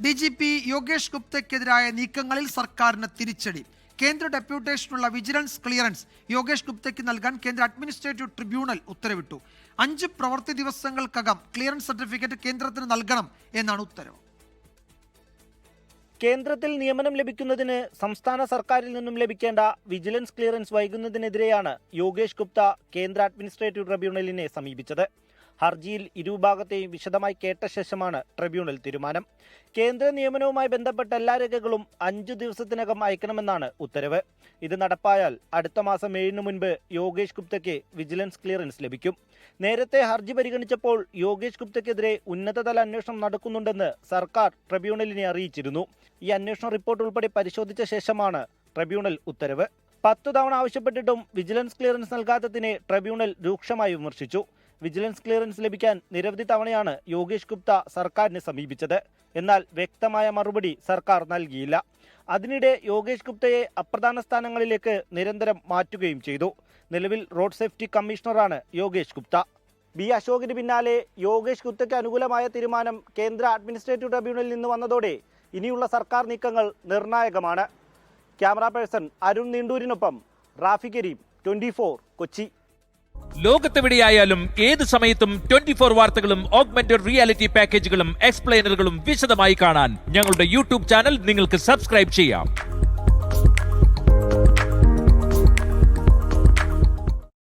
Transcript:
DGP Yogesh ഗുപ്തയ്ക്കെതിരായ നീക്കങ്ങളിൽ സർക്കാരിന് തിരിച്ചടി. കേന്ദ്ര ഡെപ്യൂട്ടേഷനുള്ള വിജിലൻസ് ക്ലിയറൻസ് യോഗേഷ് ഗുപ്തയ്ക്ക് നൽകാൻ കേന്ദ്ര അഡ്മിനിസ്ട്രേറ്റീവ് ട്രിബ്യൂണൽ ഉത്തരവിട്ടു. 5 പ്രവൃത്തി ദിവസങ്ങൾക്കകം ക്ലിയറൻസ് സർട്ടിഫിക്കറ്റ് കേന്ദ്രത്തിന് നൽകണം എന്നാണ് ഉത്തരവ്. കേന്ദ്രത്തിൽ നിയമനം ലഭിക്കുന്നതിന് സംസ്ഥാന സർക്കാരിൽ നിന്നും ലഭിക്കേണ്ട വിജിലൻസ് ക്ലിയറൻസ് വൈകുന്നതിനെതിരെയാണ് യോഗേഷ് ഗുപ്ത കേന്ദ്ര അഡ്മിനിസ്ട്രേറ്റീവ് ട്രിബ്യൂണലിനെ സമീപിച്ചത്. ഹർജിയിൽ ഇരുഭാഗത്തെയും വിശദമായി കേട്ട ശേഷമാണ് ട്രിബ്യൂണൽ തീരുമാനം. കേന്ദ്ര നിയമനവുമായി ബന്ധപ്പെട്ട എല്ലാ രേഖകളും 5 ദിവസത്തിനകം അയക്കണമെന്നാണ് ഉത്തരവ്. ഇത് നടപ്പായാൽ അടുത്ത മാസം 7 മുൻപ് യോഗേഷ് ഗുപ്തയ്ക്ക് വിജിലൻസ് ക്ലിയറൻസ് ലഭിക്കും. നേരത്തെ ഹർജി പരിഗണിച്ചപ്പോൾ യോഗേഷ് ഗുപ്തയ്ക്കെതിരെ ഉന്നതതല അന്വേഷണം നടക്കുന്നുണ്ടെന്ന് സർക്കാർ ട്രിബ്യൂണലിനെ അറിയിച്ചിരുന്നു. ഈ അന്വേഷണ റിപ്പോർട്ട് ഉൾപ്പെടെ പരിശോധിച്ച ശേഷമാണ് ട്രിബ്യൂണൽ ഉത്തരവ്. 10 തവണ ആവശ്യപ്പെട്ടിട്ടും വിജിലൻസ് ക്ലിയറൻസ് നൽകാത്തതിനെ ട്രിബ്യൂണൽ രൂക്ഷമായി വിമർശിച്ചു. വിജിലൻസ് ക്ലിയറൻസ് ലഭിക്കാൻ നിരവധി തവണയാണ് യോഗേഷ് ഗുപ്ത സർക്കാരിനെ സമീപിച്ചത്. എന്നാൽ വ്യക്തമായ മറുപടി സർക്കാർ നൽകിയില്ല. അതിനിടെ യോഗേഷ് ഗുപ്തയെ അപ്രധാന സ്ഥാനങ്ങളിലേക്ക് നിരന്തരം മാറ്റുകയും ചെയ്തു. നിലവിൽ റോഡ് സേഫ്റ്റി കമ്മീഷണറാണ് യോഗേഷ് ഗുപ്ത. ബി അശോകിന് പിന്നാലെ യോഗേഷ് ഗുപ്തയ്ക്ക് അനുകൂലമായ തീരുമാനം കേന്ദ്ര അഡ്മിനിസ്ട്രേറ്റീവ് ട്രിബ്യൂണലിൽ നിന്ന് വന്നതോടെ ഇനിയുള്ള സർക്കാർ നീക്കങ്ങൾ നിർണായകമാണ്. ക്യാമറ പേഴ്സൺ അരുൺ നീണ്ടൂരിനൊപ്പം റാഫി കരീം, 24 കൊച്ചി. ലോകത്തെവിടെയായാലും ഏത് സമയത്തും 24 വാർത്തകളും ഓഗ്മെന്റഡ് റിയാലിറ്റി പാക്കേജുകളും എക്സ്പ്ലെയിനറുകളും വിശദമായി കാണാൻ ഞങ്ങളുടെ യൂട്യൂബ് ചാനൽ നിങ്ങൾക്ക് സബ്സ്ക്രൈബ് ചെയ്യാം.